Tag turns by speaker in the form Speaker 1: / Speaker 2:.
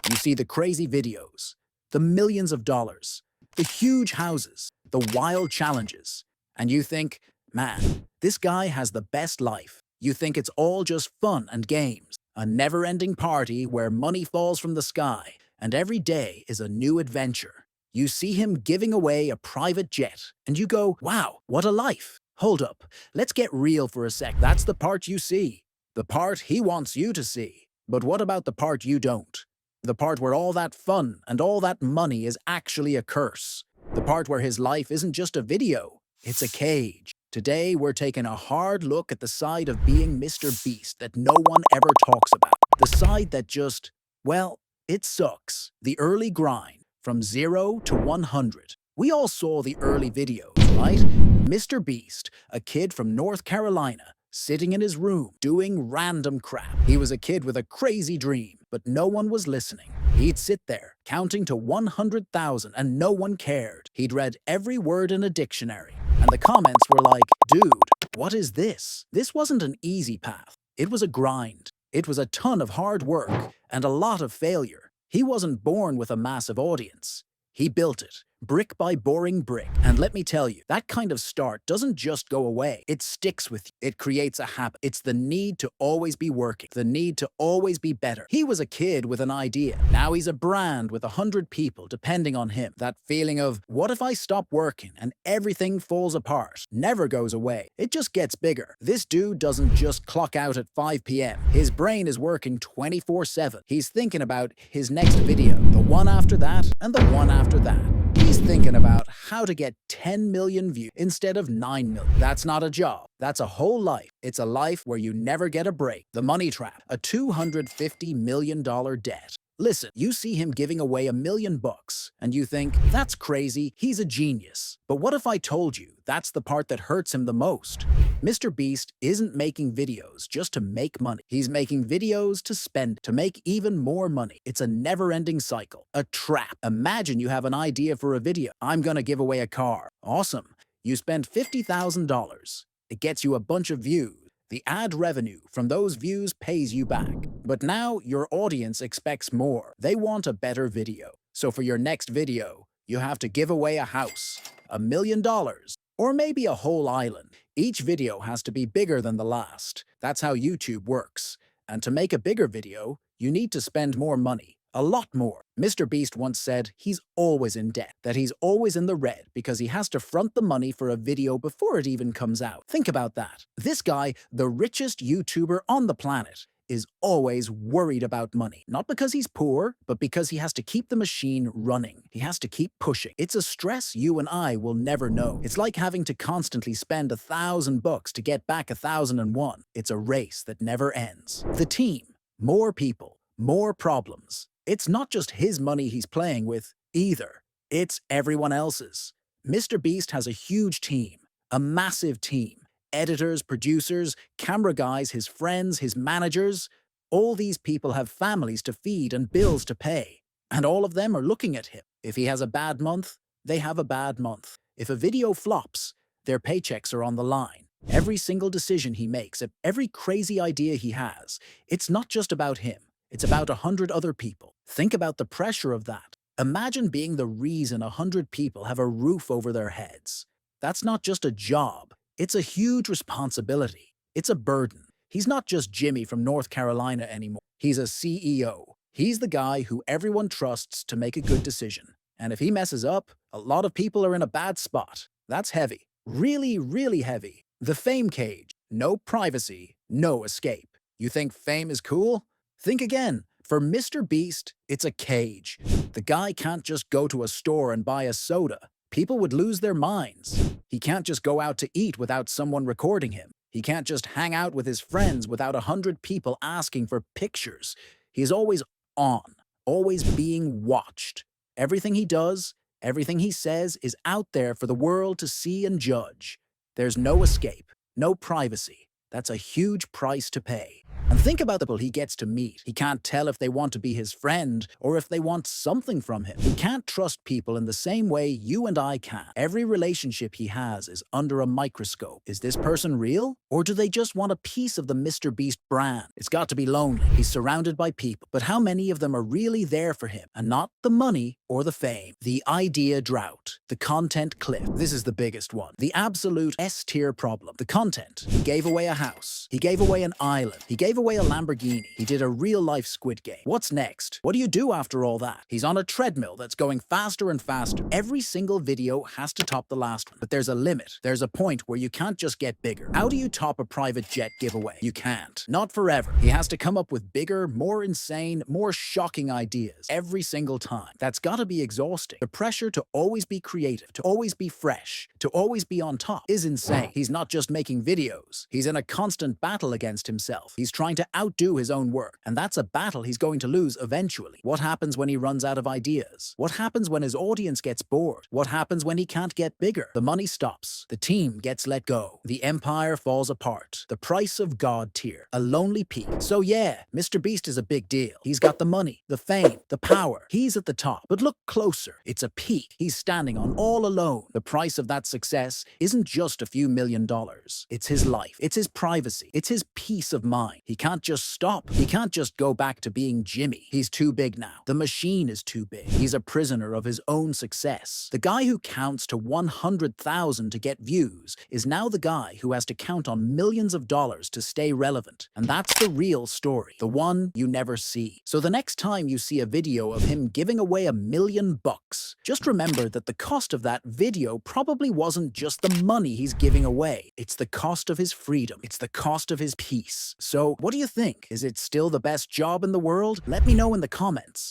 Speaker 1: You see the crazy videos, the millions of dollars, the huge houses, the wild challenges, and you think, man, this guy has the best life. You think it's all just fun and games, a never-ending party where money falls from the sky, and every day is a new adventure. You see him giving away a private jet, and you go, wow, what a life. Hold up, let's get real for a sec. That's the part you see, the part he wants you to see. But what about the part you don't? The part where all that fun and all that money is actually a curse. The part where his life isn't just a video, it's a cage. Today, we're taking a hard look at the side of being Mr. Beast that no one ever talks about. The side that just, well, it sucks. The early grind, from 0 to 100. We all saw the early videos, right? Mr. Beast, a kid from North Carolina, sitting in his room, doing random crap. He was a kid with a crazy dream, but no one was listening. He'd sit there, counting to 100,000, and no one cared. He'd read every word in a dictionary, and the comments were like, dude, what is this? This wasn't an easy path. It was a grind. It was a ton of hard work, and a lot of failure. He wasn't born with a massive audience. He built it, brick by boring brick. And let me tell you, that kind of start doesn't just go away. It sticks with you. It creates a habit. It's the need to always be working, the need to always be better. He was a kid with an idea. Now he's a brand with 100 people depending on him. That feeling of, what if I stop working and everything falls apart, never goes away. It just gets bigger. This dude doesn't just clock out at 5 p.m. His brain is working 24/7. He's thinking about his next video, the one after that, and the one after that. He's thinking about how to get 10 million views instead of 9 million. That's not a job. That's a whole life. It's a life where you never get a break. The money trap, a $250 million debt. Listen, you see him giving away $1 million and you think, that's crazy, he's a genius. But what if I told you that's the part that hurts him the most? Mr. Beast isn't making videos just to make money. He's making videos to spend, to make even more money. It's a never-ending cycle, a trap. Imagine you have an idea for a video. I'm gonna give away a car. Awesome. You spend $50,000. It gets you a bunch of views. The ad revenue from those views pays you back. But now your audience expects more. They want a better video. So for your next video, you have to give away a house, $1 million, or maybe a whole island. Each video has to be bigger than the last. That's how YouTube works. And to make a bigger video, you need to spend more money. A lot more. Mr. Beast once said he's always in debt, that he's always in the red because he has to front the money for a video before it even comes out. Think about that. This guy, the richest YouTuber on the planet, is always worried about money. Not because he's poor, but because he has to keep the machine running. He has to keep pushing. It's a stress you and I will never know. It's like having to constantly spend $1,000 to get back 1,001. It's a race that never ends. The team, more people, more problems. It's not just his money he's playing with, either. It's everyone else's. Mr. Beast has a huge team, a massive team. Editors, producers, camera guys, his friends, his managers. All these people have families to feed and bills to pay. And all of them are looking at him. If he has a bad month, they have a bad month. If a video flops, their paychecks are on the line. Every single decision he makes, every crazy idea he has, it's not just about him. It's about 100 other people. Think about the pressure of that. Imagine being the reason 100 people have a roof over their heads. That's not just a job. It's a huge responsibility. It's a burden. He's not just Jimmy from North Carolina anymore. He's a CEO. He's the guy who everyone trusts to make a good decision. And if he messes up, a lot of people are in a bad spot. That's heavy. Really, really heavy. The fame cage. No privacy, no escape. You think fame is cool? Think again. For Mr. Beast, it's a cage. The guy can't just go to a store and buy a soda. People would lose their minds. He can't just go out to eat without someone recording him. He can't just hang out with his friends without 100 people asking for pictures. He's always on, always being watched. Everything he does, everything he says is out there for the world to see and judge. There's no escape, no privacy. That's a huge price to pay. And think about the people he gets to meet. He can't tell if they want to be his friend or if they want something from him. He can't trust people in the same way you and I can. Every relationship he has is under a microscope. Is this person real? Or do they just want a piece of the Mr. Beast brand? It's got to be lonely. He's surrounded by people, but how many of them are really there for him and not the money or the fame? The idea drought, the content cliff. This is the biggest one. The absolute S-tier problem. The content. He gave away a house. He gave away an island. He gave away a Lamborghini. He did a real-life Squid Game. What's next? What do you do after all that? He's on a treadmill that's going faster and faster. Every single video has to top the last one, but there's a limit. There's a point where you can't just get bigger. How do you top a private jet giveaway? You can't. Not forever. He has to come up with bigger, more insane, more shocking ideas every single time. That's gotta be exhausting. The pressure to always be creative, to always be fresh, to always be on top is insane. He's not just making videos. He's in a constant battle against himself. He's trying to outdo his own work, and that's a battle he's going to lose eventually. What happens when he runs out of ideas? What happens when his audience gets bored? What happens when he can't get bigger? The money stops. The team gets let go. The empire falls apart. The price of God tier. A lonely peak. So yeah, Mr. Beast is a big deal. He's got the money, the fame, the power. He's at the top. But look closer. It's a peak. He's standing on all alone. The price of that success isn't just a few $1,000,000. It's his life. It's his privacy. It's his peace of mind. He can't just stop. He can't just go back to being Jimmy. He's too big now. The machine is too big. He's a prisoner of his own success. The guy who counts to 100,000 to get views is now the guy who has to count on millions of dollars to stay relevant. And that's the real story. The one you never see. So the next time you see a video of him giving away $1,000,000, just remember that the cost of that video probably wasn't just the money he's giving away. It's the cost of his freedom. It's the cost of his peace. So what do you think? Is it still the best job in the world? Let me know in the comments.